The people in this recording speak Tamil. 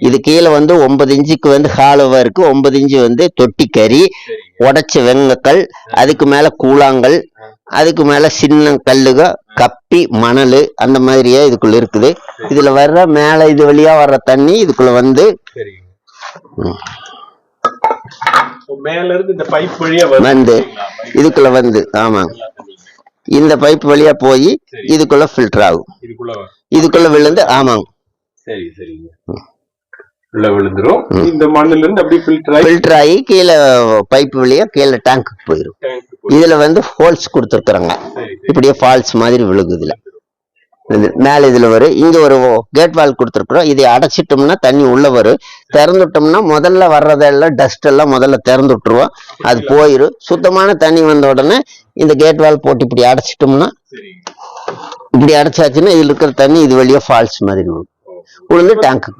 இது கீழே வந்து 9 இன்ச்சுக்கு வந்து ஹாலோவா இருக்கு. 9 இன்ச்சு வந்து தொட்டி கறி, உடைச்ச வெங்கக்கல், அதுக்கு மேல கூழாங்கல், அதுக்கு மேல சின்ன கல்லுக, கப்பி, மணல் அந்த மாதிரியே இதுக்குள்ள இருக்குது. இதுல வர்ற மேல இது வழியா வர்ற தண்ணி இதுக்குள்ள வந்து மேல இருந்து இந்த பைப் வழியா வந்து இதுக்குள்ள வந்து ஆமாங்க, இந்த பைப் வழியா போய் இதுக்குள்ள ஃபில்டர் ஆகும். இதுக்குள்ள விழுந்து ஆமாங்க. சரி சரிங்க. உள்ள விழுந்துரும். இந்த மண்ணுல இருந்து அப்படியே ஃபில்டர் ஆகி கீழே பைப் வழியா கீழே டேங்க்குக்கு போயிடும். இதுல வந்து ஹோல்ஸ் கொடுத்துருக்குறாங்க. இப்படியே ஃபால்ஸ் மாதிரி விழுகுது. இதுல மேல இதுல வரும். இங்க ஒரு கேட் வால் கொடுத்துருக்குறோம். இதை அடைச்சிட்டோம்னா தண்ணி உள்ள வரும். திறந்துட்டோம்னா முதல்ல வர்றதெல்லாம் டஸ்ட் எல்லாம் முதல்ல திறந்து விட்டுருவோம். அது போயிடும். சுத்தமான தண்ணி வந்த உடனே இந்த கேட் வால் போட்டு இப்படி அடைச்சிட்டோம்னா, இப்படி அடைச்சாச்சுன்னா இதுல இருக்கிற தண்ணி இது வழியா ஃபால்ஸ் மாதிரி விழுந்து டேங்க்கு